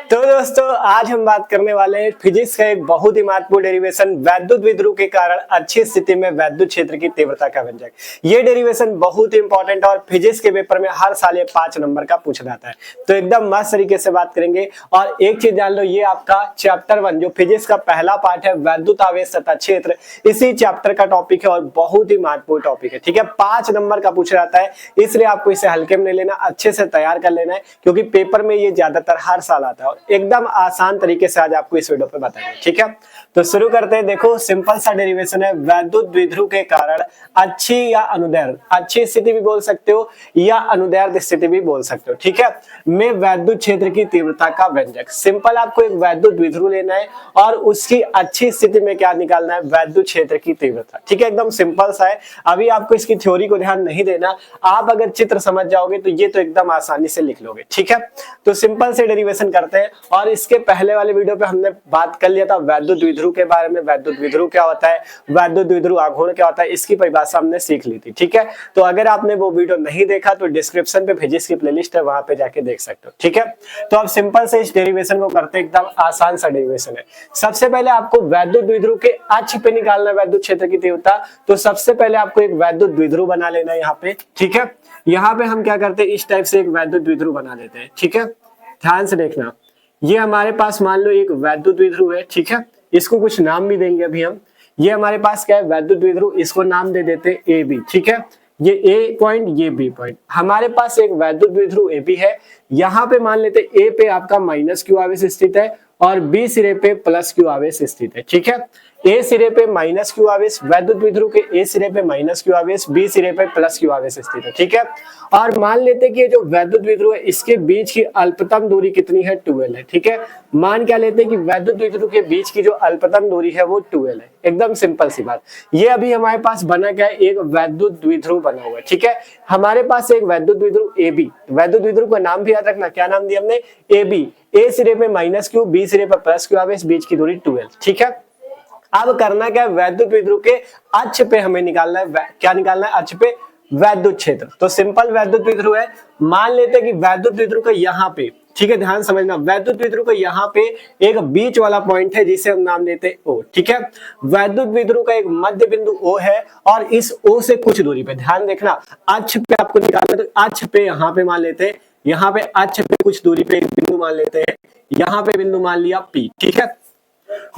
तो दोस्तों आज हम बात करने वाले हैं फिजिक्स का एक बहुत ही महत्वपूर्ण डेरिवेशन वैद्युत विद्युत के कारण अच्छी स्थिति में वैद्युत क्षेत्र की तीव्रता का व्यंजक। ये डेरिवेशन बहुत ही इंपॉर्टेंट और फिजिक्स के पेपर में हर साल ये 5 नंबर का पूछा जाता है। तो एकदम मस्त तरीके से बात करेंगे। और एक चीज जान लो, ये आपका चैप्टर 1 जो फिजिक्स का पहला पार्ट है वैद्युत आवेश तथा क्षेत्र, इसी चैप्टर का टॉपिक है और बहुत ही महत्वपूर्ण टॉपिक है। ठीक है, 5 नंबर का पूछा जाता है, इसलिए आपको इसे हल्के में नहीं लेना, अच्छे से तैयार कर लेना है, क्योंकि पेपर में ये ज्यादातर हर साल आता है। एकदम आसान तरीके से आज आपको इस वीडियो पे बताएंगे। ठीक है, तो शुरू करते हैं। देखो सिंपल सा डेरिवेशन है, वैद्युत द्विध्रुव के कारण अच्छी या अनुदैर्ध्य, अच्छी स्थिति भी बोल सकते हो या अनुदैर्ध्य स्थिति भी बोल सकते हो। ठीक है, में वैद्युत क्षेत्र की तीव्रता का व्यंजक। सिंपल आपको एक वैद्युत द्विध्रुव लेना है और उसकी अच्छी स्थिति में क्या निकालना है, वैद्युत क्षेत्र की तीव्रता। ठीक है, एकदम सिंपल सा है। अभी आपको इसकी थ्योरी को ध्यान नहीं देना, आप अगर चित्र समझ जाओगे तो ये तो एकदम आसानी से लिख लोगे। ठीक है, तो सिंपल से डेरिवेशन करते हैं। और इसके पहले वाले वीडियो पे हमने बात कर लिया था वैद्युत द्विध्रुव के बारे में, वैद्युत द्विध्रुव क्या होता है, वैद्युत द्विध्रुव आघूर्ण क्या होता है, इसकी परिभाषा हमने सीख ली थी। ठीक है, तो अगर आपने वो वीडियो नहीं देखा तो डिस्क्रिप्शन पे फिजिक्स की प्लेलिस्ट है, वहां पे जाके देख सकते हो। ठीक है, तो अब सिंपल से इस डेरिवेशन को करते हैं, एकदम आसान सा डेरिवेशन है। सबसे पहले आपको वैद्युत द्विध्रुव के अक्ष पे निकालना है वैद्युत क्षेत्र की तीव्रता। तो सबसे पहले आपको एक वैद्युत द्विध्रुव बना लेना है यहाँ पे। ठीक है, यहाँ पे हम क्या करते हैं, इस टाइप से एक वैद्युत द्विध्रुव बना देते हैं। ठीक है, ध्यान से देखना, ये हमारे पास मान लो एक वैद्युत द्विध्रुव है। ठीक है, इसको कुछ नाम भी देंगे अभी हम। ये हमारे पास क्या है, वैद्युत द्विध्रुव, इसको नाम दे देते हैं ए बी। ठीक है, ये ए पॉइंट, ये बी पॉइंट। हमारे पास एक वैद्युत द्विध्रुव ए बी है। यहाँ पे मान लेते ए पे आपका माइनस क्यू आवेश स्थित है और बी सिरे पे प्लस क्यू आवेश स्थित है। ठीक है, ए सिरे पे माइनस क्यू आवेश, वैद्युत द्विध्रुव के ए सिरे पे माइनस क्यू आवेश, बी सिरे पे प्लस क्यू आवेश स्थित है। ठीक है, और मान लेते हैं कि जो वैद्युत द्विध्रुव है इसके बीच की अल्पतम दूरी कितनी है, 12 है। ठीक है, मान क्या लेते हैं कि वैद्युत द्विध्रुव के बीच की जो अल्पतम दूरी है वो 12 है। एकदम सिंपल सी बात। ये अभी हमारे पास बना क्या है, एक वैद्युत द्विध्रुव बना हुआ है। ठीक है, हमारे पास एक वैद्युत द्विध्रुव ए बी, वैद्युत द्विध्रुव का नाम भी याद रखना, क्या नाम दिया हमने, ए बी। ए सिरे पे माइनस क्यू, बी सिरे पे प्लस क्यू आवेश, बीच की दूरी 12। ठीक है, अब करना क्या है, वैद्युत द्विध्रुव के अक्ष पे हमें निकालना है, क्या निकालना है, अक्ष पे वैद्युत क्षेत्र। तो सिंपल वैद्युत द्विध्रुव है, मान लेते हैं कि वैद्युत द्विध्रुव का यहाँ पे, ठीक है ध्यान समझना, वैद्युत द्विध्रुव का यहाँ पे एक बीच वाला पॉइंट है जिसे हम नाम देते हैं ओ। ठीक है, वैद्युत द्विध्रुव का एक मध्य बिंदु ओ है और इस ओ से कुछ दूरी पे, ध्यान देखना, अक्ष पे आपको निकालना, तो अक्ष पे यहाँ पे मान लेते हैं, यहाँ पे अक्ष पे कुछ दूरी पे एक बिंदु मान लेते हैं, यहाँ पे बिंदु मान लिया पी। ठीक है,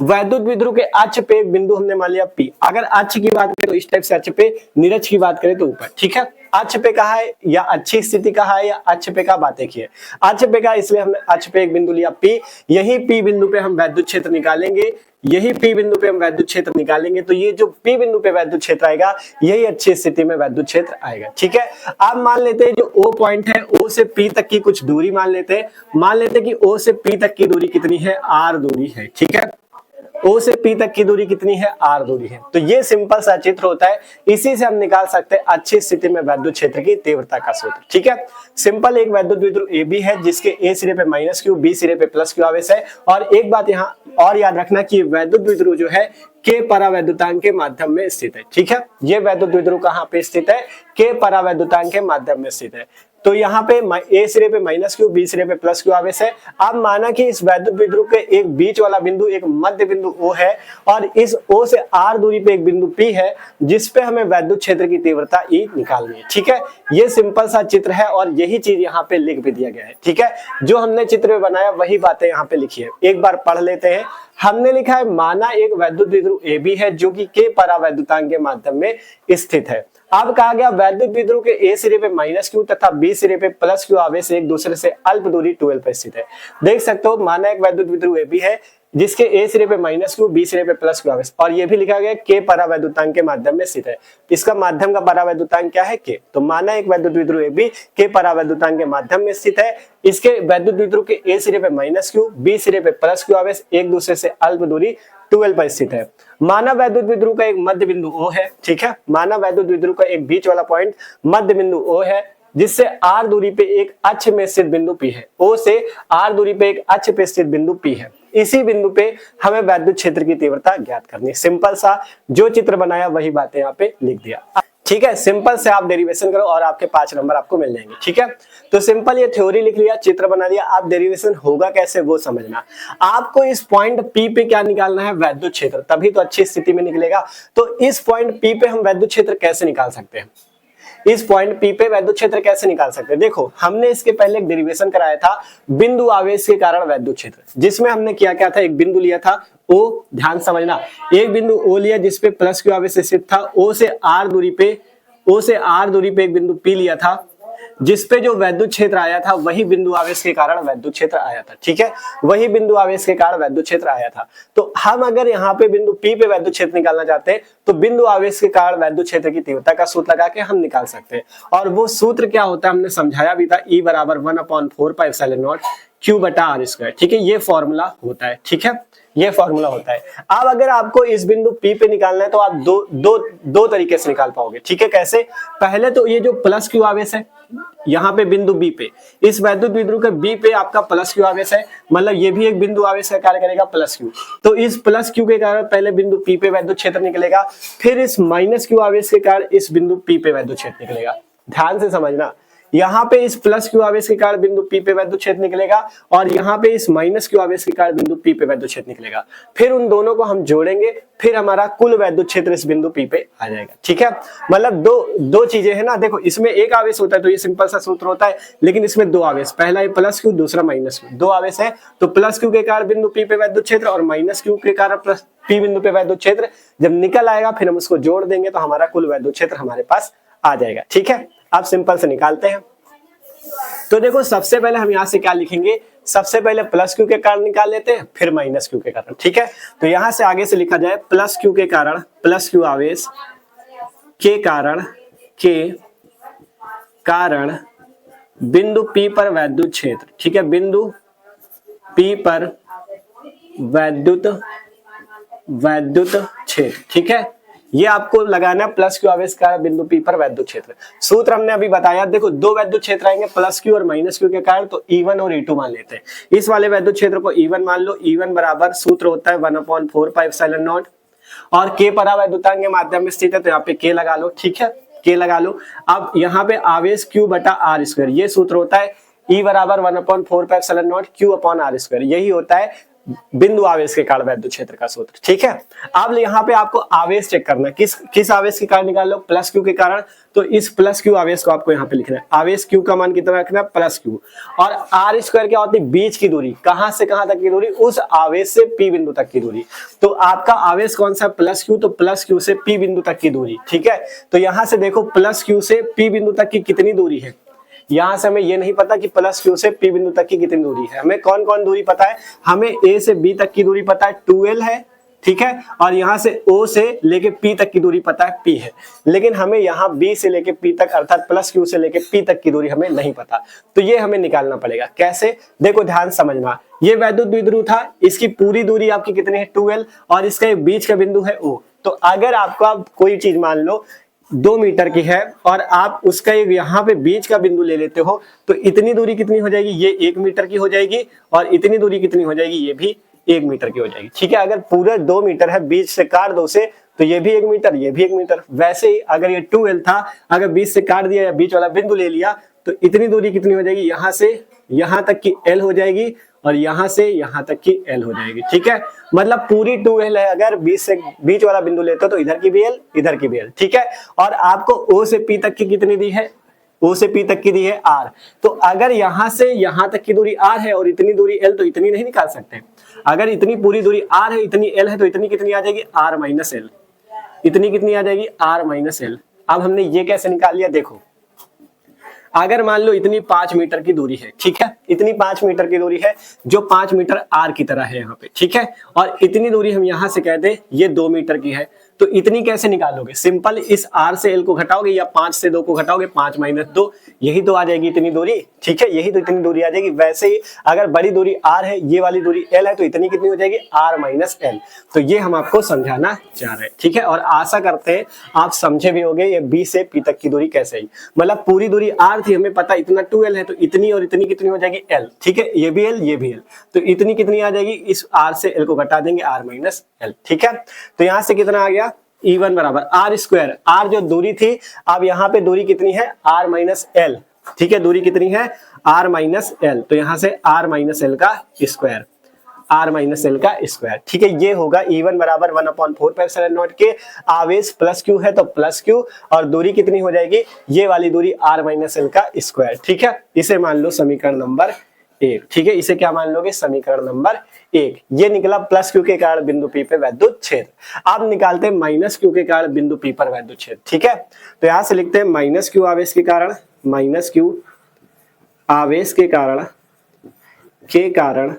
वैद्युत द्विध्रुव के अक्ष पे एक बिंदु हमने मान लिया पी। अगर अक्ष की बात करें तो इस टाइप से अक्ष पे, निरक्ष की बात करें तो ऊपर। ठीक है, अक्ष पे कहा है या अच्छी स्थिति कहा है या अक्ष पे का बातें की है, अक्ष पे का, इसलिए हमने अक्ष पे एक बिंदु लिया पी। यही पी बिंदु पे हम वैद्युत क्षेत्र निकालेंगे, यही पी बिंदु पे हम वैद्युत क्षेत्र निकालेंगे। तो ये जो पी बिंदु पे वैद्युत क्षेत्र आएगा यही अच्छी स्थिति में वैद्युत क्षेत्र आएगा। ठीक है, अब मान लेते हैं जो ओ पॉइंट है, ओ से पी तक की कुछ दूरी मान लेते हैं, मान लेते हैं कि ओ से पी तक की दूरी कितनी है, आर दूरी है। ठीक है, ओ से पी तक की दूरी कितनी है, आर दूरी है। तो ये सिंपल सा चित्र होता है, इसी से हम निकाल सकते हैं अच्छी स्थिति में वैद्युत क्षेत्र की तीव्रता का सूत्र। ठीक है, सिंपल एक वैद्युत द्विध्रुव ए बी है जिसके ए सिरे पे माइनस क्यू, बी सिरे पे प्लस क्यू आवेश है। और एक बात यहाँ और याद रखना कि वैद्युत द्विध्रुव जो है के परावैद्युतांक के माध्यम में स्थित है। ठीक है, ये वैद्युत द्विध्रुव कहाँ पे स्थित है, के परावैद्युतांक के माध्यम में स्थित है। तो यहाँ पे ए सिरे पे माइनस क्यू, बी सिरे पे प्लस क्यू आवेश है। अब माना कि इस वैद्युत द्विध्रुव के एक बीच वाला बिंदु एक मध्य बिंदु ओ है और इस ओ से आर दूरी पे एक बिंदु पी है जिसपे हमें वैद्युत क्षेत्र की तीव्रता ई निकालनी है। ठीक है, ये सिंपल सा चित्र है और यही चीज यहाँ पे लिख भी दिया गया है। ठीक है, जो हमने चित्र में बनाया वही बातें यहाँ पे लिखी है, एक बार पढ़ लेते हैं। हमने लिखा है, माना एक वैद्युत द्विध्रुव ए बी है जो कि के परावैद्युतांक के माध्यम में स्थित है। अब कहा गया वैद्युत द्विध्रुव के ए सिरे पे माइनस क्यू तथा बी सिरे पे प्लस क्यू आवेश एक दूसरे से अल्प दूरी 12 पर स्थित है। देख सकते हो, माना एक वैद्युत द्विध्रुव ए बी है जिसके ए सिरे पे माइनस क्यू, बी सिरे पे प्लस क्यू आवेश, और ये भी लिखा गया के परावैद्युतांक के माध्यम में स्थित है। इसका माध्यम का परावैद्युतांक क्या है, के। तो माना एक वैद्युत द्विध्रुव ए बी के परावैद्युतांक के माध्यम में स्थित है। इसके वैद्युत द्विध्रुव के ए सिरे पे माइनस क्यू, बी सिरे पे प्लस क्यू आवेश एक दूसरे से अल्प दूरी 12 पर स्थित है। माना वैद्युत द्विध्रुव का एक मध्य बिंदु ओ है। ठीक है, माना वैद्युत द्विध्रुव का एक बीच वाला पॉइंट मध्य बिंदु ओ है जिससे आर दूरी पे एक अक्ष में स्थित बिंदु पी है। ओ से आर दूरी पे एक अक्ष पे स्थित बिंदु पी है। इसी बिंदु पे हमें वैद्युत क्षेत्र की तीव्रता ज्ञात करनी है। सिंपल सा जो चित्र बनाया वही बातें यहाँ पे लिख दिया। ठीक है, सिंपल से आप डेरिवेशन करो और आपके 5 नंबर आपको मिल जाएंगे। ठीक है, तो सिंपल ये थ्योरी लिख लिया, चित्र बना दिया, आप डेरिवेशन होगा कैसे वो समझना। आपको इस पॉइंट P पे क्या निकालना है, वैद्युत क्षेत्र, तभी तो अच्छी स्थिति में निकलेगा। तो इस पॉइंट P पे हम वैद्युत क्षेत्र कैसे निकाल सकते हैं, इस पॉइंट P पे वैद्युत क्षेत्र कैसे निकाल सकते हैं। देखो हमने इसके पहले एक डेरिवेशन कराया था बिंदु आवेश के कारण वैद्युत क्षेत्र, जिसमें हमने क्या था, एक बिंदु लिया था O, ध्यान समझना, एक बिंदु O लिया जिसपे प्लस Q आवेश स्थित था, O से R दूरी पे एक बिंदु P लिया था जिसपे जो वैद्युत क्षेत्र आया था वही बिंदु आवेश के कारण वैद्युत क्षेत्र आया था। ठीक है, वही बिंदु आवेश के कारण वैद्युत क्षेत्र आया था। तो हम अगर यहाँ पे बिंदु P पे वैद्युत क्षेत्र निकालना चाहते हैं तो बिंदु आवेश के कारण वैद्युत क्षेत्र की तीव्रता का सूत्र लगा के हम निकाल सकते हैं। और वो सूत्र क्या होता है हमने समझाया भी था, E बराबर 1/4πε0 Q/r²। ठीक है, ये फॉर्मूला होता है। ठीक है, ये फॉर्मूला होता है। अब अगर आपको इस बिंदु P पे निकालना है तो आप दो तरीके से निकाल पाओगे। ठीक है, कैसे, पहले तो ये जो प्लस Q आवेश है यहाँ पे बिंदु B पे, इस वैद्युत द्विध्रुव के B पे आपका प्लस Q आवेश है, मतलब ये भी एक बिंदु आवेश का कार्य करेगा प्लस Q। तो इस प्लस Q के कारण पहले बिंदु P पे वैद्युत क्षेत्र निकलेगा, फिर इस माइनस Q आवेश के कारण इस बिंदु P पे वैद्युत क्षेत्र निकलेगा। ध्यान से समझना, यहाँ पे इस प्लस Q आवेश के कारण बिंदु P पे वैद्युत क्षेत्र निकलेगा और यहाँ पे इस माइनस Q आवेश के कारण बिंदु P पे वैद्युत क्षेत्र निकलेगा। फिर उन दोनों को हम जोड़ेंगे, फिर हमारा कुल वैद्युत क्षेत्र इस बिंदु P पे आ जाएगा। ठीक है, मतलब दो चीजें हैं ना, देखो इसमें एक आवेश होता है तो ये सिंपल सा सूत्र होता है, लेकिन इसमें दो आवेश, पहला है प्लस Q, दूसरा माइनस Q, दो आवेश है। तो प्लस Q के कारण बिंदु P पे वैद्युत क्षेत्र और माइनस Q के कारण प्लस P बिंदु पे वैद्युत क्षेत्र जब निकल आएगा फिर हम उसको जोड़ देंगे तो हमारा कुल वैद्युत क्षेत्र हमारे पास आ जाएगा। ठीक है, अब सिंपल से निकालते हैं। तो देखो सबसे पहले हम यहां से क्या लिखेंगे, सबसे पहले प्लस Q के कारण निकाल लेते हैं, फिर माइनस Q के कारण। ठीक है, तो यहां से आगे से लिखा जाए प्लस Q के कारण, प्लस Q आवेश के कारण बिंदु P पर वैद्युत क्षेत्र। ठीक है, बिंदु P पर वैद्युत क्षेत्र। ठीक है, ये आपको लगाना प्लस Q आवेश का बिंदु P पर वैद्युत क्षेत्र। सूत्र हमने अभी बताया, देखो दो वैद्युत क्षेत्र आएंगे प्लस Q और माइनस Q के कारण, तो E1 और E2 मान लेते हैं। इस वाले वैद्युत क्षेत्र को E1 मान लो, E1 बराबर सूत्र होता है 1/4πε0 और K परावैद्युतांक के माध्यम में स्थित है तो यहाँ पे K लगा लो। ठीक है, K लगा लो। अब यहाँ पे आवेश Q/r², ये सूत्र होता है E बराबर 1/4πε0 Q/r², यही होता है बिंदु आवेश के कारण वैद्युत क्षेत्र का सूत्र। ठीक है, अब यहाँ पे आपको आवेश चेक करना है, किस आवेश के कारण निकाल लो, प्लस Q के कारण। तो इस प्लस Q आवेश को आपको यहाँ पे लिखना है, आवेश Q का मान कितना रखना है, प्लस Q। और r² क्या होती है, बीच की दूरी, कहां से कहां तक की दूरी, उस आवेश से P बिंदु तक की दूरी। तो आपका आवेश कौन सा, प्लस Q, तो प्लस Q से P बिंदु तक की दूरी। ठीक है, तो यहां से देखो प्लस Q से P बिंदु तक की कितनी दूरी है, यहां से हमें ये नहीं पता कि प्लस Q से P बिंदु तक की कितनी दूरी है। हमें कौन कौन दूरी पता है, हमें A से B तक की दूरी पता है 2L है। ठीक है, और यहां से O से लेके P तक की दूरी पता है P है, लेकिन हमें यहाँ B से लेके P तक अर्थात प्लस Q से लेके P तक की दूरी हमें नहीं पता, तो ये हमें निकालना पड़ेगा। कैसे, देखो ध्यान समझना, ये वैद्युत द्विध्रुव था, इसकी पूरी दूरी आपकी कितनी है 2L और इसका एक बीच का बिंदु है O। तो अगर आपका कोई चीज मान लो 2 मीटर की है और आप उसका एक यहाँ पे बीच का बिंदु ले लेते हो तो इतनी दूरी कितनी हो जाएगी, ये 1 मीटर की हो जाएगी और इतनी दूरी कितनी हो जाएगी, ये भी 1 मीटर की हो जाएगी। ठीक है, अगर पूरा 2 मीटर है, बीच से काट दो उसे तो ये भी 1 मीटर, ये भी 1 मीटर। वैसे ही अगर ये 2L था, अगर बीच से काट दिया या बीच वाला बिंदु ले लिया तो इतनी दूरी कितनी हो जाएगी, यहाँ से यहाँ तक की L हो जाएगी और यहाँ से यहाँ तक की L हो जाएगी। ठीक है, मतलब पूरी 2L है, अगर बीच वाला बिंदु लेते हो तो इधर की भी L, इधर की भी L। ठीक है, और आपको O से P तक की कितनी दी है, O से P तक की दी है R। तो अगर यहाँ से यहाँ तक की दूरी R है और इतनी दूरी L, तो इतनी नहीं निकाल सकते। अगर इतनी पूरी दूरी R है, इतनी L है, तो इतनी कितनी आ जाएगी, R माइनस L। इतनी कितनी आ जाएगी, R माइनस L। अब हमने ये कैसे निकाल लिया, देखो अगर मान लो इतनी 5 मीटर की दूरी है, ठीक है, इतनी 5 मीटर की दूरी है जो 5 मीटर R की तरह है यहाँ पे। ठीक है, और इतनी दूरी हम यहाँ से कह दें ये 2 मीटर की है, तो इतनी कैसे निकालोगे, सिंपल इस R से L को घटाओगे या 5 से 2 को घटाओगे, 5 माइनस 2, यही तो आ जाएगी इतनी दूरी। ठीक है, यही तो इतनी दूरी आ जाएगी। वैसे ही अगर बड़ी दूरी R है, ये वाली दूरी L है, तो इतनी कितनी हो जाएगी, R माइनस L। तो ये हम आपको समझाना चाह रहे हैं। ठीक है, और आशा करते हैं आप समझे भी होंगे ये B से P तक की दूरी कैसे है। मतलब पूरी दूरी R थी, हमें पता इतना 2L है, तो इतनी और इतनी कितनी हो जाएगी, L। ठीक है, ये भी L, ये भी L, तो इतनी कितनी आ जाएगी, इस R से L को घटा देंगे, R माइनस L। ठीक है, तो यहां से कितना आ गया, E1 बराबर आर स्क्वायर, आर जो दूरी थी, अब यहाँ पे दूरी कितनी है r माइनस एल, ठीक है, दूरी कितनी है r माइनस एल, तो यहाँ से r माइनस एल का स्क्वायर, r माइनस एल का स्क्वायर, ठीक है। ये होगा E1 बराबर 1/4πε0 के, आवेश प्लस q है तो प्लस q, और दूरी कितनी हो जाएगी, ये वाली दूरी r माइनस एल का स्क्वायर, ठीक है। इसे मान लो समीकरण नंबर 1, ठीक है, इसे क्या मान लोगे, समीकरण नंबर 1। ये निकला प्लस क्यू के कारण बिंदु पी पे वैद्युत क्षेत्र। अब निकालते हैं माइनस क्यू के कारण बिंदु पी पर वैद्युत क्षेत्र, ठीक है। तो यहां से लिखते हैं माइनस क्यू आवेश के कारण, माइनस क्यू आवेश के कारण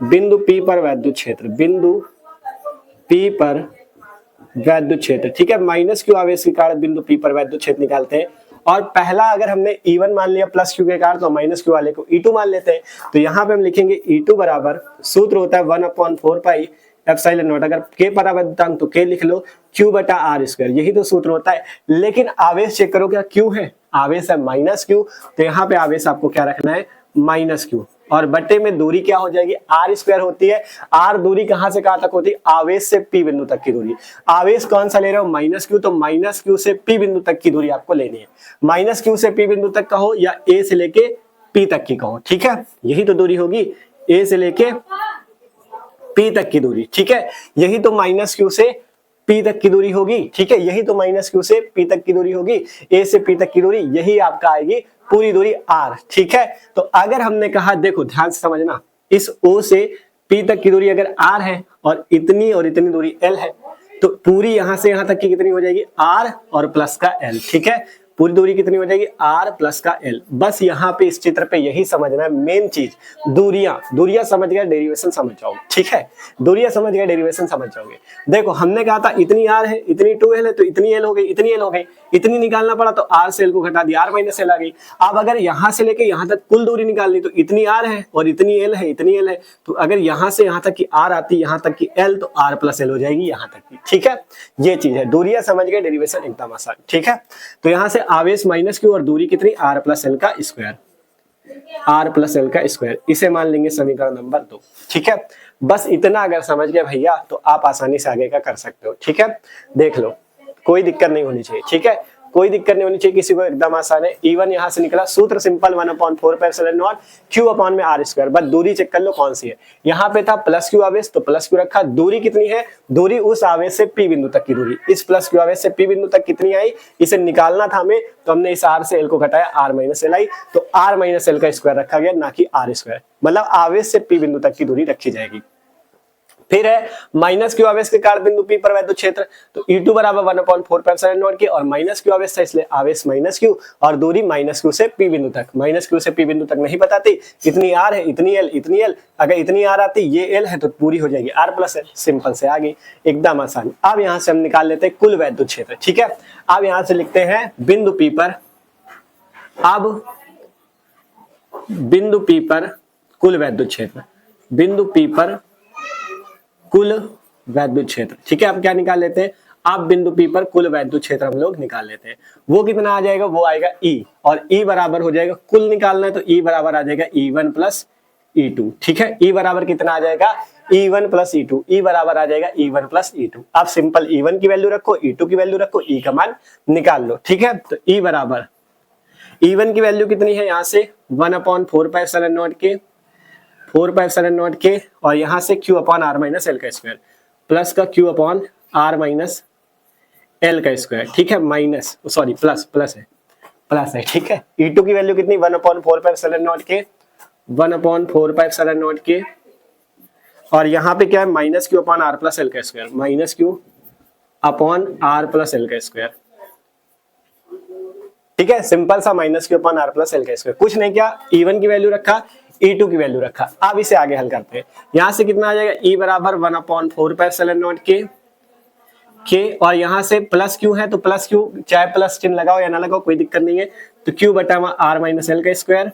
बिंदु पी पर वैद्युत क्षेत्र, बिंदु पी पर वैद्युत क्षेत्र, ठीक है। माइनस क्यू आवेश के कारण बिंदु पी पर वैद्युत क्षेत्र निकालते हैं, और पहला अगर हमने E1 मान लिया प्लस क्यू के कारण, तो माइनस क्यू वाले को E2 मान लेते हैं। तो यहाँ पे हम लिखेंगे E2 बराबर, सूत्र होता है 1/4π एप्सिलॉन नॉट, अगर k परावर्तकांक तो k लिख लो, q बटा आर स्क्वायर, यही तो सूत्र होता है। लेकिन आवेश चेक करो, क्या q है, आवेश है माइनस क्यू, तो यहाँ पे आवेश आपको क्या रखना है, माइनस क्यू, और बटे में दूरी क्या हो जाएगी, आर स्क्वायर होती है। आर दूरी कहां से कहां तक होती है, आवेश से पी बिंदु तक की दूरी। आवेश कौन सा ले रहे हो, माइनस क्यू, तो माइनस क्यू से पी बिंदु तक की दूरी आपको लेनी है। माइनस क्यू से पी बिंदु तक कहो या ए से लेके पी तक की कहो, ठीक है, यही तो दूरी होगी, ए से लेके पी तक की दूरी, ठीक है, यही तो माइनस क्यू से पी तक की दूरी होगी, ठीक है, यही तो माइनस क्यू से पी तक की दूरी होगी, ए से पी तक की दूरी, यही आपका आएगी पूरी दूरी r, ठीक है। तो अगर हमने कहा, देखो ध्यान से समझना, इस O से P तक की दूरी अगर r है और इतनी दूरी l है, तो पूरी यहां से यहां तक की कितनी हो जाएगी, r और प्लस का l, ठीक है। पूरी दूरी कितनी हो जाएगी, r प्लस का l। बस यहाँ पे इस चित्र पे यही समझना है मेन चीज, दूरियां समझ गए, डेरिवेशन समझ जाओगे, ठीक है, दूरियां समझ गए, डेरिवेशन समझ जाओगे। देखो हमने कहा था इतनी r है, इतनी 2l है, तो इतनी l हो गई, इतनी l हो गई, इतनी निकालना पड़ा तो r से l को घटा दिया, r माइनस l आ गई। अब अगर यहाँ से लेके यहाँ तक कुल दूरी निकालनी, तो इतनी r है और इतनी l है, इतनी l है, तो अगर यहाँ से यहाँ तक की r आती, यहाँ तक की l, तो r प्लस l हो जाएगी यहाँ तक की, ठीक है। ये चीज है, दूरियां समझ गए, डेरिवेशन एकदम आसान, ठीक है। तो यहाँ से आवेश माइनस क्यू और दूरी कितनी, r प्लस एल का स्क्वायर, r प्लस एल का स्क्वायर, इसे मान लेंगे समीकरण नंबर 2, ठीक है। बस इतना अगर समझ गए भैया, तो आप आसानी से आगे का कर सकते हो, ठीक है। देख लो, कोई दिक्कत नहीं होनी चाहिए, ठीक है, कोई दिक्कत नहीं होनी चाहिए किसी को, एकदम आसान है। E1 यहां से निकला, सूत्र सिंपल 1/4πε0 q अपॉन में r स्क्वायर, बस दूरी चेक कर लो कौन सी है। यहाँ पे था प्लस क्यू आवेश, तो प्लस क्यू रखा, दूरी कितनी है, दूरी उस आवेश से p बिंदु तक की दूरी, इस प्लस क्यू आवेश से p बिंदु तक कितनी आई, इसे निकालना था हमें, तो हमने इस r से l को घटाया, r माइनस एल आई, तो r माइनस एल का स्क्वायर रखा गया, ना कि r स्क्वायर, मतलब आवेश से p बिंदु तक की दूरी रखी जाएगी। फिर है माइनस क्यू आवेश के कारण बिंदु P पर वैद्युत क्षेत्र, तो E2 बराबर 1/4πε0 के, और माइनस क्यू आवेश था इसलिए आवेश माइनस क्यू, और दूरी माइनस क्यू से P बिंदु तक, माइनस क्यू से P बिंदु तक नहीं बताती, इतनी R है, इतनी L, इतनी L, अगर इतनी R आती, ये L है, तो पूरी हो जाएगी R प्लस L, सिंपल से आ गई, एकदम आसान। अब यहाँ से हम निकाल लेते हैं कुल वैद्युत क्षेत्र, ठीक है। अब यहाँ से लिखते हैं बिंदु P पर, अब बिंदु P पर कुल वैद्युत क्षेत्र, बिंदु P पर कुल वैद्युत क्षेत्र, ठीक है। अब क्या निकाल लेते हैं, अब बिंदु P पर कुल वैद्युत क्षेत्र हम लोग निकाल लेते हैं। वो कितना आ जाएगा, वो आएगा E, और E बराबर हो जाएगा, कुल निकालना है तो E बराबर आ जाएगा E1 प्लस E2, ठीक है। E बराबर कितना आ जाएगा, E1 प्लस E2, E बराबर आ जाएगा E1 प्लस E2। अब सिंपल E1 की वैल्यू रखो, E2 की वैल्यू रखो, E का मान निकाल लो, ठीक है। तो E बराबर, E1 की वैल्यू कितनी है, यहाँ से 1/4πε0 के, 4πε0 के, और यहाँ से q upon r minus L का स्क्वायर, प्लस का q upon r minus L का स्क्वायर, ठीक है, माइनस सॉरी प्लस है, ठीक है। E2 की वैल्यू कितनी, 1/4πε0 के, 1/4πε0 के, और यहाँ पे क्या है, minus q upon r plus L का square, minus q upon r plus L का स्क्वायर, ठीक है, सिंपल सा minus q upon r plus L का स्क्वायर, कुछ नहीं किया, E1 की वैल्यू रखा, E2 की वैल्यू रखा। अब इसे आगे हल करते हैं, यहां से कितना आ जाएगा, E बराबर 1/4πε0 के, और यहां से प्लस क्यू है, तो प्लस क्यू चाहे प्लस चिन्ह लगाओ या ना लगाओ कोई दिक्कत नहीं है, तो q बटा r माइनस एल का स्क्वायर,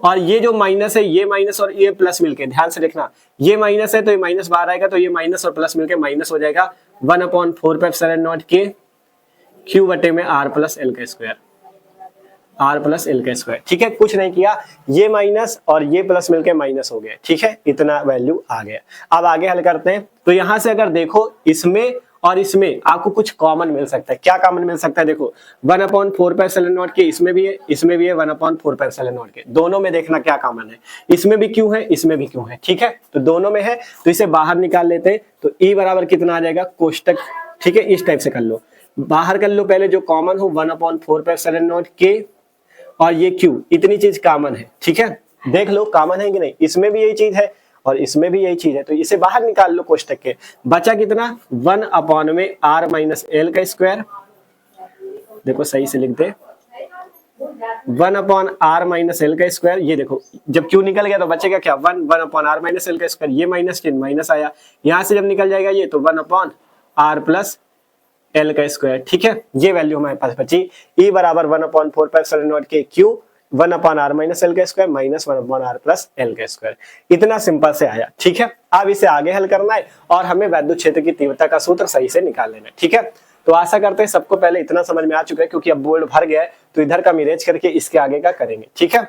और ये जो माइनस है, ये माइनस और ये प्लस मिलके, ध्यान से देखना, ये माइनस है तो ये माइनस बाहर आएगा, तो ये माइनस और प्लस मिलके माइनस हो जाएगा, 1/4πε0 के q बटे में r प्लस एल का स्क्वायर, r प्लस एल का स्क्वायर, ठीक है। कुछ नहीं किया, ये माइनस और ये प्लस मिलके माइनस हो गया, ठीक है, इतना वैल्यू आ गया। अब आगे हल करते हैं, तो यहां से अगर देखो, इसमें और इसमें आपको कुछ कॉमन मिल सकता है। क्या कॉमन मिल सकता है? देखो 1/4πε0 के इसमें भी है, इसमें भी है 1/4πε0 के, दोनों में देखना क्या कॉमन है। इसमें भी क्यों है, इसमें भी क्यों है, ठीक है, तो दोनों में है तो इसे बाहर निकाल लेते हैं। तो E बराबर कितना आ जाएगा, कोष्टक, ठीक है, इस टाइप से कर लो, बाहर कर लो पहले जो कॉमन हो 1/4πε0 के, और ये Q, इतनी चीज कॉमन है, ठीक है, देख लो कॉमन है कि नहीं, इसमें भी यही चीज है और इसमें भी यही चीज है, तो इसे बाहर निकाल लो कोष्टक के। बचा कितना, 1/r-l का स्क्वायर, देखो सही से लिख दे, 1/r-l का स्क्वायर, ये देखो जब Q निकल गया तो बचेगा क्या, 1/r-l का स्क्वायर, ये माइनस चिन्ह माइनस आया, यहां से जब निकल जाएगा ये तो 1/r+l का स्क्वायर, ठीक है, ये वैल्यू हमारे पास बची। E बराबर 1/4πε0 के Q 1/r-l का स्क्वायर माइनस 1/r+l का स्क्वायर, इतना सिंपल से आया, ठीक है। अब इसे आगे हल करना है और हमें वैद्युत क्षेत्र की तीव्रता का सूत्र सही से निकाल लेना है, ठीक है। तो आशा करते हैं सबको पहले इतना समझ में आ चुका है, क्योंकि अब बोर्ड भर गया है तो इधर का मिरेज करके इसके आगे का करेंगे, ठीक है।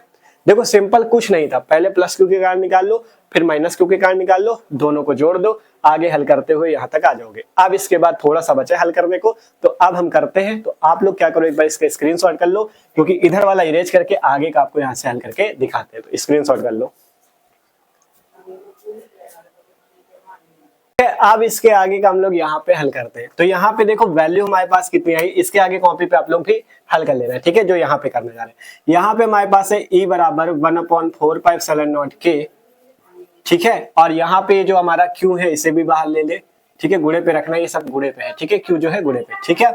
देखो सिंपल कुछ नहीं था, पहले प्लस क्यू के कारण निकाल लो, फिर माइनस क्यू के कारण निकाल लो, दोनों को जोड़ दो, आगे हल करते हुए यहाँ तक आ जाओगे। अब इसके बाद थोड़ा सा बचा हल करने को, तो अब हम करते हैं। तो आप लोग क्या करो, एक बार इसका स्क्रीनशॉट कर लो, क्योंकि इधर वाला इरेज करके आगे का आपको यहाँ से हल करके दिखाते हैं, तो स्क्रीनशॉट कर लो। अब इसके आगे का हम लोग यहाँ पे हल करते हैं। तो यहाँ पे देखो वैल्यू हमारे पास कितनी आई, इसके आगे कॉपी पे आप लोग भी हल कर लेना है, ठीक है, जो यहाँ पे करने जा रहे हैं। यहाँ पे हमारे पास है E बराबर 1/4πε0 के, ठीक है, और यहाँ पे जो हमारा Q है इसे भी बाहर ले ले, ठीक है, गुणे पे रखना, ये सब गुणे पे है, ठीक है, Q जो है गुणे पे, ठीक है।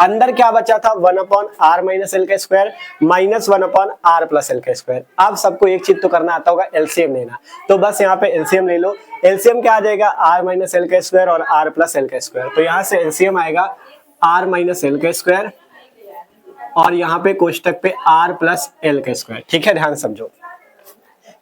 अंदर क्या बचा था, 1/r-l का स्क्वायर माइनस 1/r+l का स्क्वायर। अब सबको एक चीज तो करना आता होगा, एलसीएम लेना, तो बस यहाँ पे एलसीएम ले लो। एलसीएम क्या आ जाएगा, r-l का स्क्वायर और r+l का स्क्वायर, तो यहाँ से एलसीएम आएगा r-l का स्क्वायर और यहाँ पे कोष्टक पे r+l का स्क्वायर, ठीक है, ध्यान समझो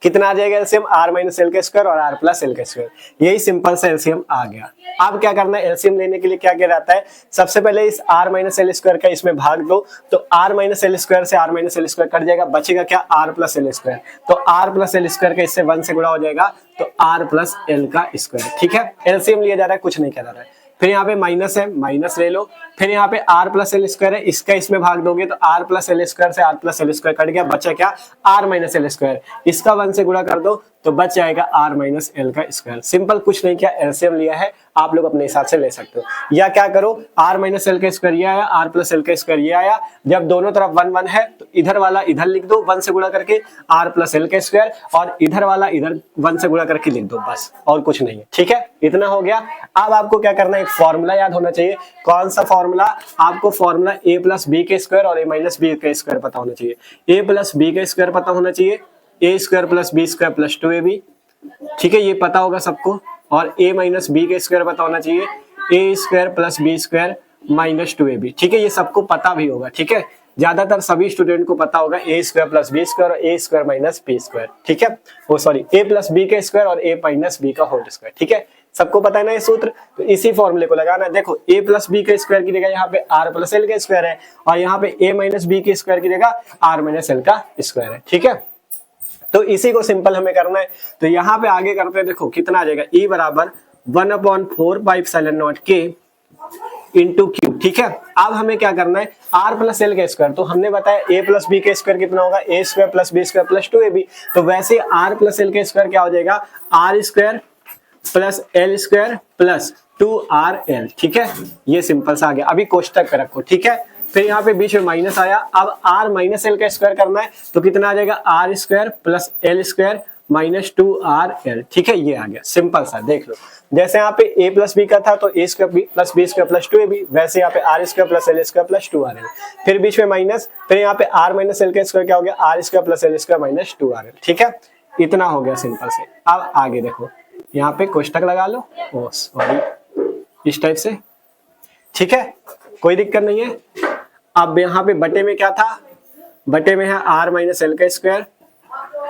कितना आ जाएगा एलसीएम, r-l का स्क्वायर और r+l का स्क्वायर, यही सिंपल सा एलसीएम आ गया। अब क्या करना है, एलसीएम लेने के लिए क्या किया जाता है, सबसे पहले इस r-l स्क्वायर का इसमें भाग दो, तो r-l स्क्वायर से r-l स्क्वायर कट जाएगा, बचेगा क्या, r+l स्क्वायर, तो r+l स्क्वायर का इससे 1 से गुणा हो जाएगा, तो r+l का स्क्वायर, ठीक है, एलसीएम लिया जा रहा है, कुछ नहीं किया जा रहा है। फिर यहाँ पे माइनस है, माइनस ले लो, फिर यहाँ पे r+l स्क्वायर है, इसका इसमें भाग दोगे तो r+l स्क्वायर से r+l स्क्वायर कट गया, बचा क्या, r-l स्क्वायर, इसका 1 से गुणा कर दो तो बच जाएगा r-l का स्क्वायर। सिंपल, कुछ नहीं किया, एलसीएम लिया है, आप लोग अपने हिसाब से ले सकते हो, या क्या करो, r-l का स्क्वायर ये आया, r+l का स्क्वायर ये आया, जब दोनों तरफ 1 1 है तो इधर वाला इधर लिख दो 1 से गुणा करके r+l का स्क्वायर, और इधर वाला इधर 1 से गुणा करके लिख दो, बस और कुछ नहीं है, ठीक है, इतना हो गया। अब आपको क्या करना है, एक फॉर्मूला याद होना चाहिए। कौन सा फॉर्मूला, आपको फॉर्मूला a+b के स्क्वायर और a-b के स्क्वायर पता होना चाहिए। a+b का स्क्वायर पता होना चाहिए, a² + b² + 2ab, ठीक है, ये पता होगा सबको, और a-b के स्क्वायर पता होना चाहिए, a² + b² - 2ab, ठीक है, ये सबको पता भी होगा, ठीक है, ज्यादातर सभी स्टूडेंट को पता होगा a² + b² और a² - b², ठीक है, वो सॉरी a+b के स्क्वायर और a-b का होल स्क्वायर, ठीक है, सबको पता है ना ये सूत्र, तो इसी फॉर्मूले को लगाना है। देखो a+b के स्क्वायर की जगह यहाँ पे r+l का स्क्वायर है, और यहाँ पे a-b के स्क्वायर की जगह r-l का स्क्वायर है, ठीक है, तो इसी को सिंपल हमें करना है। तो यहाँ पे आगे करते हैं, देखो कितना आ जाएगा, E बराबर 1/4πε0 के इंटू Q, ठीक है। अब हमें क्या करना है, r+l का स्क्वायर, तो हमने बताया a+b का स्क्वायर कितना होगा, a² + b² + 2ab, तो वैसे r+l का स्क्वायर क्या हो जाएगा, r² + l² + 2rl, ठीक है, ये सिंपल सा आ गया। अभी कोष्टक पे रखो, ठीक है, फिर यहाँ पे बीच में माइनस आया, अब r-l का स्क्वायर करना है, तो कितना आ जाएगा, r² + l² - 2rl, ठीक है, ये आ गया, सिंपल सा, देख लो, जैसे यहाँ पे a+b का था तो a² + b² + 2ab, वैसे यहाँ पे r² + l² + 2rl, फिर बीच में माइनस, फिर यहाँ पे r-l का स्क्वायर क्या हो गया, r² + l² - 2rl, ठीक है, इतना हो गया सिंपल से। अब आगे देखो, यहाँ पे कोष्टक लगा लो, ओ सॉरी, इस टाइप से, ठीक है, कोई दिक्कत नहीं है। अब यहाँ पे बटे में क्या था, बटे में है r-l का स्क्वायर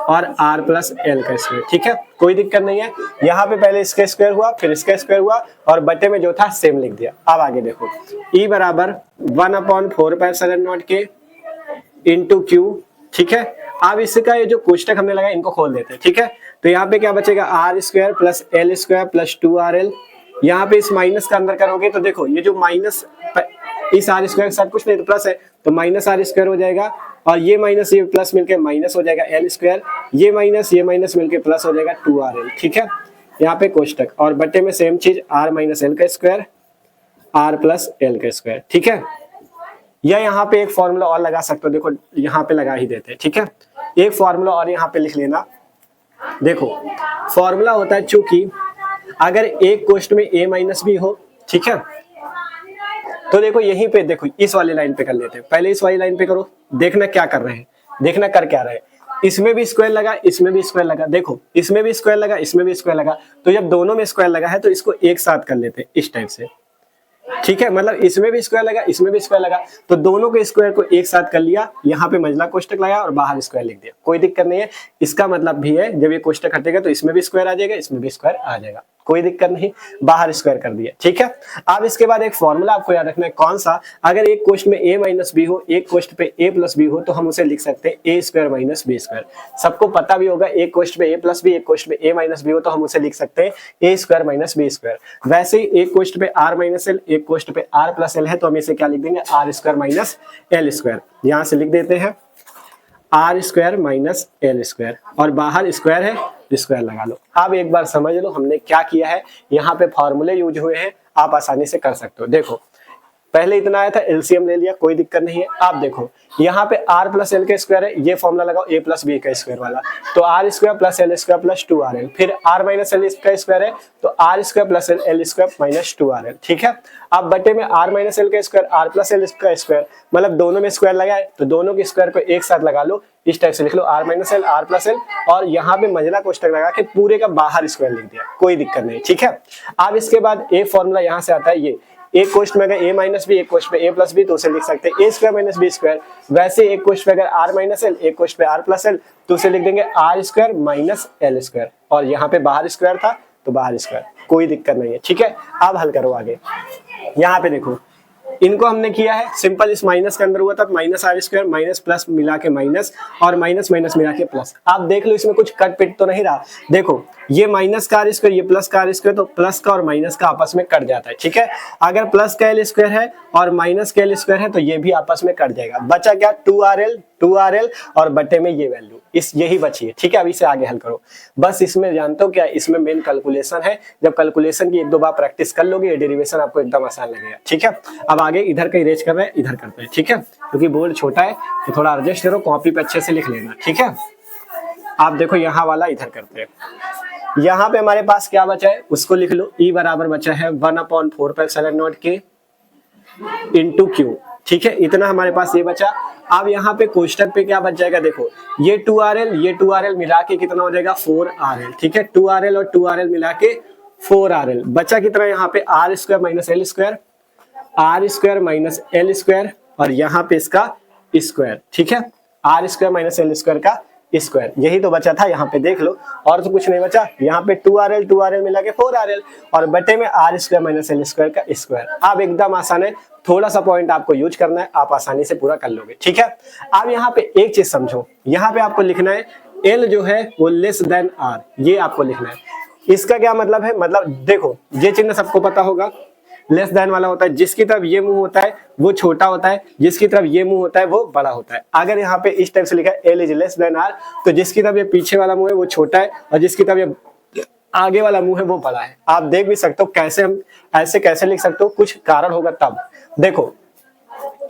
और r+l का स्क्वायर, ठीक है, कोई दिक्कत नहीं है। यहाँ पे पहले इसका स्क्वायर हुआ, फिर इसका स्क्वायर हुआ, और बटे में जो था सेम लिख दिया। अब आगे देखो, E बराबर 1/4πε0 के इंटू Q, ठीक है। अब इसका ये जो कोष्टक हमने लगाया इनको खोल देते हैं, ठीक है, तो यहाँ पे क्या बचेगा, r² + l² + 2rl, यहाँ पे इस माइनस का अंदर करोगे तो देखो ये जो माइनस इस आर स्क्वायर के साथ कुछ नहीं तो प्लस है, तो माइनस आर स्क्वायर हो जाएगा, और ये माइनस ये प्लस मिलके माइनस हो जाएगा एल स्क्वायर, ये माइनस मिलके प्लस हो जाएगा 2rl। ठीक है, यहाँ पे कोष्टक और बटे में सेम चीज r माइनस एल का स्क्वायर r प्लस एल का स्क्वायर। ठीक है, या यहाँ पे एक फॉर्मूला और लगा सकते हो, देखो यहाँ पे लगा ही देते हैं। ठीक है, एक फॉर्मूला और यहाँ पे लिख लेना। देखो फॉर्मूला होता है, चूंकि अगर एक कोष्ट में a माइनस भी हो, ठीक है, तो देखो यहीं पे देखो इस वाली लाइन पे कर लेते हैं, पहले इस वाली लाइन पे करो, देखना क्या कर रहे हैं, देखना कर क्या रहे हैं। इसमें भी स्क्वायर लगा, इसमें भी स्क्वायर लगा, देखो इसमें भी स्क्वायर लगा, इसमें भी स्क्वायर लगा, तो जब दोनों में स्क्वायर लगा है तो इसको एक साथ कर लेते हैं इस टाइप से। ठीक है, मतलब इसमें भी स्क्वायर लगा, इसमें भी स्क्वायर लगा, तो दोनों के स्क्वायर को एक साथ कर लिया, यहाँ पे मंझला कोष्टक लगाया और बाहर स्क्वायर लिख दिया, कोई दिक्कत नहीं है। इसका मतलब भी है जब ये कोष्टक हटेगा तो इसमें भी स्क्वायर आ जाएगा, इसमें भी स्क्वायर आ जाएगा, कोई दिक्कत नहीं, बाहर स्क्वायर कर दिया। ठीक है, अब इसके बाद एक फॉर्मूला आपको याद रखना है, कौन सा, अगर एक कोष्ट में a माइनस बी हो, एक कोष्ट पे a प्लस बी हो, तो हम उसे लिख सकते हैं a square minus B square. सबको पता भी होगा, एक कोष्ट पे a प्लस बी, एक कोष्ट पे a माइनस बी हो तो हम उसे लिख सकते हैं a square minus B square. वैसे ही एक कोष्ट पे r माइनस एल, एक कोष्ट पे r प्लस एल है, तो हम इसे क्या लिख देंगे, r square minus L square. यहाँ से लिख देते हैं r square minus L square, और बाहर स्क्वायर है, स्क्वायर लगा लो। अब एक बार समझ लो हमने क्या किया है, यहाँ पे फॉर्मूले यूज हुए हैं, आप आसानी से कर सकते हो। देखो पहले इतना आया था, एलसीएम ले लिया, कोई दिक्कत नहीं है। आप देखो यहाँ पे r प्लस एल का स्क्वायर है, ये फॉर्मूला लगाओ a प्लस बी का स्क्वायर वाला, तो r square plus L square plus 2rl, फिर r माइनस एल का स्क्वायर है तो r square plus L square minus 2rl। ठीक है, अब बटे में r माइनस एल का स्क्वायर, r प्लस एल का स्क्वायर, मतलब दोनों में स्क्वायर लगाए तो दोनों के स्क्वायर को एक साथ लगा लो, इस टाइप से लिख लो r minus L, r plus L, और यहाँ पे मंझला कोष्टक लगा के पूरे का बाहर स्क्वायर लिख दिया, कोई दिक्कत नहीं। ठीक है, अब इसके बाद एक फॉर्मूला यहाँ से आता है, ये एक कोष्ट में अगर a माइनस बी, एक कोष्ट पे a प्लस बी, तो उसे लिख सकते हैं a square minus B square. वैसे एक कोष्ट पे अगर r माइनस एल, एक कोष्ट पे r प्लस एल, तो उसे लिख देंगे r square minus L square, और यहाँ पे बाहर स्क्वायर था तो बाहर स्क्वायर, कोई दिक्कत नहीं है। ठीक है, अब हल करो आगे। यहाँ पे देखो इनको हमने किया है सिंपल, इस माइनस के अंदर हुआ था minus R square, minus plus मिला के माइनस, और माइनस माइनस मिला के प्लस। आप देख लो इसमें कुछ कट पिट तो नहीं रहा, देखो ये माइनस का आर स्क्वायर, ये प्लस का आर स्क्वायर, तो प्लस का और माइनस का आपस में कट जाता है। ठीक है, अगर प्लस का एल स्क्वायर है और माइनस का एल स्क्वायर है तो ये भी आपस में कट जाएगा, बचा क्या 2rl और बटे में ये वैल्यू, इस यही बची है। ठीक है, अब इसे आगे हल करो। बस इसमें जानते हो क्या, इसमें मेन कैलकुलेशन है, जब कैलकुलेशन की एक दो बार प्रैक्टिस कर लोगे ये डेरिवेशन आपको एकदम आसान लगेगा। ठीक है, अब आगे इधर का इरेज कर रहे हैं, इधर करते हैं। ठीक है, क्योंकि बोर्ड छोटा है तो थोड़ा एडजस्ट करो, कॉपी पे अच्छे से लिख लेना। ठीक है, आप देखो यहाँ वाला इधर करते हैं, यहाँ पे हमारे पास क्या बचा है उसको लिख लो, E बराबर बचा है 1/4π0 के इंटू क्यू। ठीक है, इतना हमारे पास ये बचा। अब यहाँ पे कोष्टक पे क्या बच जाएगा, देखो ये 2rl मिला के कितना हो जाएगा 4rl। ठीक है, 2rl और 2rl मिला के 4rl, बचा कितना यहाँ पे r square minus L square, r square minus L square, और यहाँ पे इसका स्क्वायर। ठीक है, r square minus L square का स्क्वायर, यही तो बचा था। यहाँ पे देख लो, और तो कुछ नहीं बचा। यहाँ पे 2rl मिला के 4rl, और बटे में r square minus L square का स्क्वायर। अब एकदम आसान है, थोड़ा सा पॉइंट आपको यूज करना है, आप आसानी से पूरा कर लोगे। ठीक है, अब यहाँ पे एक चीज समझो, यहाँ पे आपको लिखना है l जो है वो लेस देन r, ये आपको लिखना है। इसका क्या मतलब है, मतलब देखो ये चिन्ह सबको पता होगा, लेस देन वाला होता है, जिसकी तरफ ये मुंह होता है वो छोटा होता है, जिसकी तरफ ये मुंह होता है वो बड़ा होता है। अगर यहाँ पे इस टाइप से लिखा है L is less than R, तो जिसकी तरफ ये पीछे वाला मुंह है वो छोटा है, और जिसकी तरफ ये आगे वाला मुंह है वो बड़ा है। आप देख भी सकते हो कैसे, हम ऐसे कैसे लिख सकते हो, कुछ कारण होगा तब। देखो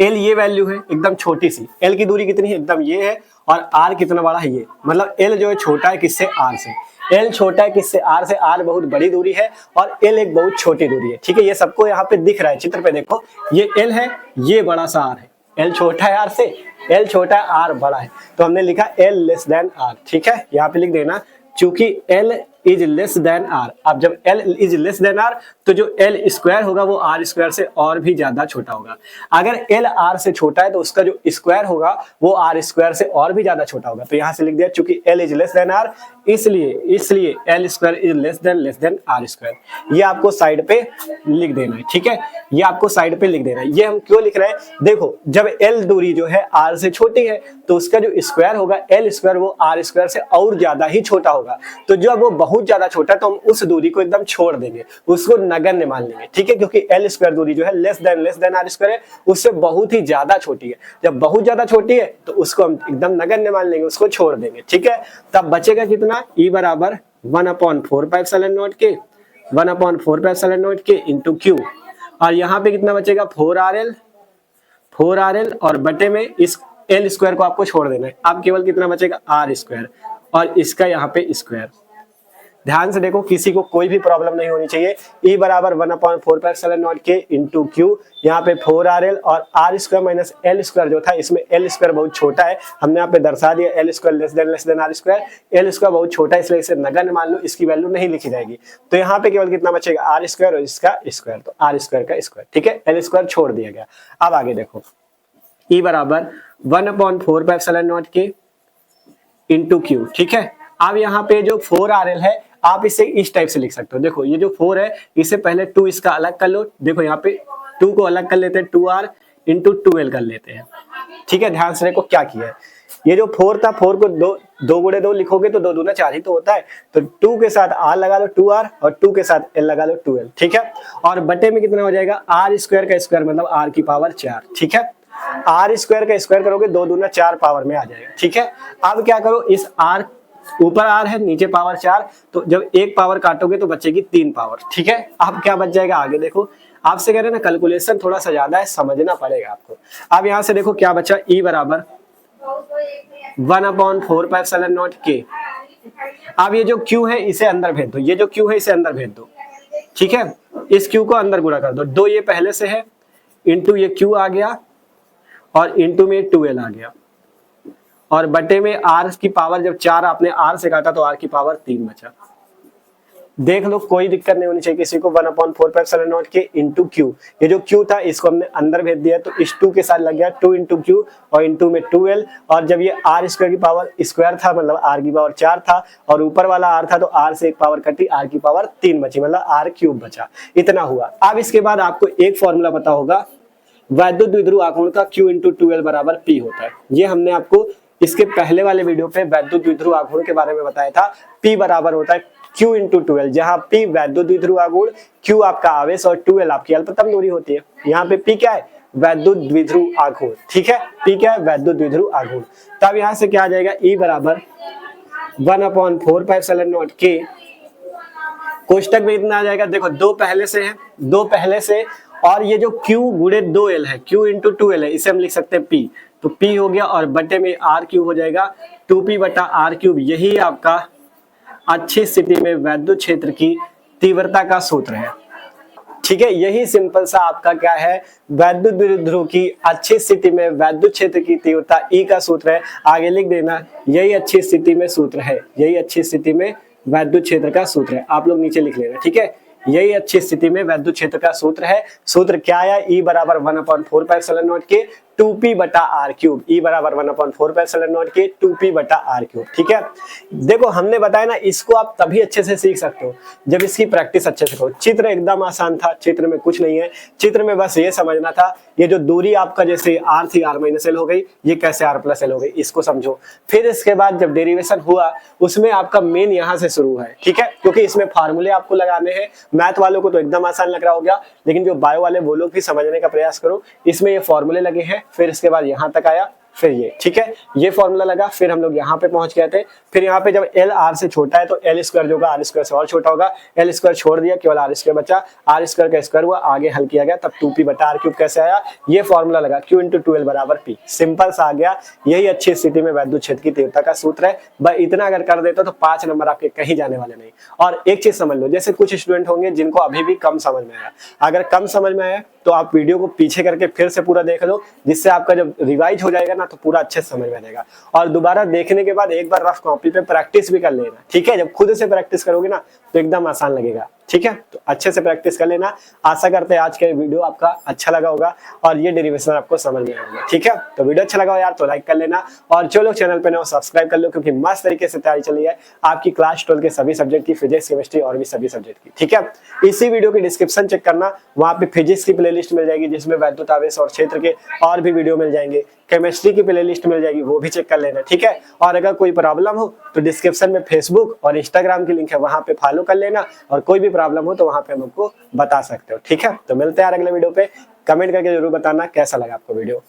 एल ये वैल्यू है एकदम छोटी सी, एल की दूरी कितनी है एकदम ये है, और आर कितना बड़ा है ये, मतलब एल जो है छोटा है किससे, आर से। एल छोटा है किससे, आर से, आर बहुत बड़ी दूरी है और एल एक बहुत छोटी दूरी है। ठीक है, ये सबको यहाँ पे दिख रहा है चित्र पे, देखो ये एल है, ये बड़ा सा आर है, एल छोटा है आर से, एल छोटा है आर बड़ा है, तो हमने लिखा एल लेस देन आर। ठीक है, यहाँ पे लिख देना चूंकि L is less than R. अब जब L is less than R तो जो एल स्क्वायर होगा वो आर स्क्वायर से और भी ज्यादा छोटा होगा। अगर एल आर से छोटा है तो उसका जो स्क्वायर होगा वो आर स्क्वायर से और भी ज्यादा छोटा होगा। तो यहाँ से लिख दिया चूंकि L is less than R, इसलिए L square is less than R square. ये आपको साइड पे लिख देना है। ठीक है, ये आपको साइड पे लिख देना है। ये हम क्यों लिख रहे हैं, देखो जब एल दूरी जो है आर से छोटी है तो उसका जो स्क्वायर होगा एल स्क्वायर वो आर स्क्वायर से और ज्यादा ही छोटा होगा। तो जब वो बहुत ज्यादा छोटा है तो हम उस दूरी को एकदम छोड़ देंगे, उसको नगण्य मान लेंगे, ठीक है, क्योंकि एल स्क्वायर दूरी जो है लेस देन आर स्क्वायर है, उससे बहुत ही ज्यादा छोटी है। जब बहुत ज्यादा छोटी है तो उसको हम एकदम नगण्य मान लेंगे, उसको छोड़ देंगे, ठीक है। तब बचेगा कितना, ई बराबर 1/4πε0 के 1/4πε0 के इंटू क्यू, और यहाँ पे कितना बचेगा 4RL और बटे में इस एल स्क्वायर को आपको छोड़ देना है। अब केवल कितना बचेगा आर स्क्वायर, और इसका यहाँ पे स्क्वायर। ध्यान से देखो, किसी को कोई भी प्रॉब्लम नहीं होनी चाहिए। ई बराबर 1/4πε0 के इंटू क्यू, यहाँ पे 4RL और R square minus L square जो था, इसमें एल स्क्वायर बहुत छोटा है, हमने यहाँ पे दर्शा दिया L square less than R square. L square बहुत छोटा है इसलिए इसे नगण्य मान लो, इसकी वैल्यू नहीं लिखी जाएगी। तो यहाँ पे केवल कितना बचेगा आर स्क्वायर और इसका स्क्वायर, तो आर स्क्वायर का स्क्वायर, ठीक है, एल स्क्वायर छोड़ दिया गया। अब आगे देखो, ई बराबर 1/4πε0 के इंटू क्यू, ठीक है। अब यहाँ पे जो 4RL है आप इसे इस टाइप से लिख सकते हो। देखो ये जो 4 है इसे पहले 2 इसका अलग कर लो, देखो यहाँ पे 2 को अलग कर लेते हैं, 2R इंटू 2L कर लेते हैं, ठीक है। ध्यान से देखो क्या किया है, ये जो 4 था 4 को 2 गुणे 2 लिखोगे तो 2 दूना 4 ही तो होता है, तो 2 के साथ R लगा लो 2R और 2 के साथ L लगा लो 2L, ठीक है। और बटे में कितना हो जाएगा आर स्क्वायर का स्क्वायर मतलब R की पावर 4, ठीक है। आर स्क्वायर का स्क्वायर करोगे 2 दूना 4 पावर में आ जाएगा, ठीक है। अब क्या करो, इस R ऊपर R है नीचे पावर 4, तो जब एक पावर काटोगे तो बचेगी 3 पावर, ठीक है। अब क्या बच जाएगा आगे देखो, आपसे कह रहे हैं ना कैलकुलेशन थोड़ा सा ज्यादा है, समझना पड़ेगा आपको। अब यहाँ से देखो क्या बचा, ई बराबर 1/4πε0 के। अब ये जो क्यू है इसे अंदर भेज दो, ये जो क्यू है इसे अंदर भेज दो, ठीक है। इस क्यू को अंदर गुणा कर दो, 2 ये पहले से है इंटू ये क्यू आ गया और इंटू में 2L आ गया, और बटे में आर की पावर, जब 4 आपने आर से काटा तो आर की पावर 3 बचा। देख लो कोई दिक्कत नहीं होनी चाहिए किसी को। 1/4πε0 के इंटू क्यू, ये जो क्यू था इसको हमने अंदर भेज दिया तो इस 2 के साथ लग गया 2 इंटू क्यू और इंटू में 2L, और जब ये आर स्क्वायर की पावर स्क्वायर था मतलब आर की पावर 4 था और ऊपर वाला आर था तो आर से एक पावर कटी, आर की पावर 3 बची मतलब आर क्यूब बचा, इतना हुआ। अब इसके बाद आपको एक फॉर्मूला पता होगा, वैद्युत द्विध्रुव आघूर्ण का Q इंटू 2L बराबर P होता है। ये हमने आपको इसके पहले वाले वीडियो पे वैद्युत द्विध्रुव आघूर्ण के बारे में बताया था। P बराबर होता है Q इंटू 2L, जहाँ P वैद्युत द्विध्रुव आघूर्ण, Q आपका आवेश और 2L आपकी अल्पतम दूरी होती है। यहाँ पे P क्या है, वैद्युत द्विध्रुव आघूर्ण, ठीक है। P क्या है, वैद्युत द्विध्रुव आघूर्ण। तब यहाँ से क्या आ जाएगा, E बराबर 1/4πε0 के, कोष्टक में इतना आ जाएगा, देखो 2 पहले से है, 2 पहले से, और ये जो Q गुणे 2L है, Q इंटू 2L है, इसे हम लिख सकते हैं P, तो P हो गया और बटे में R क्यूब हो जाएगा 2P बटा R क्यूब। यही आपका अच्छी स्थिति में वैद्युत क्षेत्र की तीव्रता का सूत्र है, ठीक है। यही सिंपल सा आपका क्या है, वैद्युत द्विध्रुव की अच्छी स्थिति में वैद्युत क्षेत्र की तीव्रता E का सूत्र है। आगे लिख देना, यही अच्छी स्थिति में सूत्र है, यही अच्छी स्थिति में वैद्युत क्षेत्र का सूत्र है, आप लोग नीचे लिख लेना, ठीक है। यही अच्छी स्थिति में वैद्युत क्षेत्र का सूत्र है। सूत्र क्या आया, E बराबर 1/4πε0 के 2P बटा R क्यूब, E बराबर 1/4πε0 के 2P बटा R क्यूब, ठीक है। देखो हमने बताया ना, इसको आप तभी अच्छे से सीख सकते हो जब इसकी प्रैक्टिस अच्छे से करो। चित्र एकदम आसान था, चित्र में कुछ नहीं है, चित्र में बस ये समझना था, ये जो दूरी आपका जैसे R थी R माइनस L हो गई, ये कैसे R प्लस L हो गई, इसको समझो। फिर इसके बाद जब डेरिवेशन हुआ उसमें आपका मेन यहाँ से शुरू है, ठीक है, क्योंकि इसमें फार्मूले आपको लगाने हैं। मैथ वालों को तो एकदम आसान लग रहा होगा, लेकिन जो बायो वाले वो लोग भी समझने का प्रयास करो। इसमें ये फॉर्मूले लगे हैं, फिर इसके बाद यहाँ तक आया, फिर ये, ठीक है, ये फॉर्मूला लगा, फिर हम लोग यहाँ पे पहुंच गए थे। फिर यहाँ पे जब L R से छोटा है तो L स्क्वायर जो होगा R स्क्वायर से और छोटा होगा, L स्क्वायर छोड़ दिया, केवल R स्क्वायर बचा, R स्क्वायर का स्क्वायर हुआ, आगे हल किया गया, तब 2P बटा R क्यूब कैसे आया, ये फॉर्मूला लगा, Q इंटू 2L बराबर P, सिंपल सा आ गया। यही अच्छी स्थिति में वैद्युत क्षेत्र की तीव्रता का सूत्र है। बस इतना अगर कर देते तो 5 नंबर आपके कहीं जाने वाले नहीं। और एक चीज समझ लो, जैसे कुछ स्टूडेंट होंगे जिनको अभी भी कम समझ में आया, अगर कम समझ में आया तो आप वीडियो को पीछे करके फिर से पूरा देख लो, जिससे आपका जब रिवाइज हो जाएगा ना तो पूरा अच्छे से समझ में आएगा। और दोबारा देखने के बाद एक बार रफ कॉपी पे प्रैक्टिस भी कर लेना, ठीक है। जब खुद से प्रैक्टिस करोगे ना तो एकदम आसान लगेगा। ठीक है, तो अच्छे से प्रैक्टिस कर लेना। आशा करते हैं आज का वीडियो आपका अच्छा लगा होगा और ये डेरिवेशन आपको समझ में आएगा। ठीक है, तो वीडियो अच्छा लगा हो यार तो लाइक कर लेना और जो लोग चैनल पे नए हो सब्सक्राइब कर लो, क्योंकि मस्त तरीके से तैयारी चली है आपकी क्लास 12 के सभी सब्जेक्ट की, फिजिक्स, केमिस्ट्री और भी सभी सब्जेक्ट की। ठीक है, इसी वीडियो की डिस्क्रिप्शन चेक करना, वहां पे फिजिक्स की प्लेलिस्ट मिल जाएगी जिसमें वैद्युत आवेश और क्षेत्र के और भी वीडियो मिल जाएंगे, केमिस्ट्री की प्लेलिस्ट मिल जाएगी, वो भी चेक कर लेना। ठीक है, और अगर कोई प्रॉब्लम हो तो डिस्क्रिप्शन में फेसबुक और इंस्टाग्राम की लिंक है, वहां पे फॉलो कर लेना और कोई भी प्रॉब्लम हो तो वहां पे हमको बता सकते हो। ठीक है, तो मिलते हैं यार अगले वीडियो पे। कमेंट करके जरूर बताना कैसा लगा आपको वीडियो।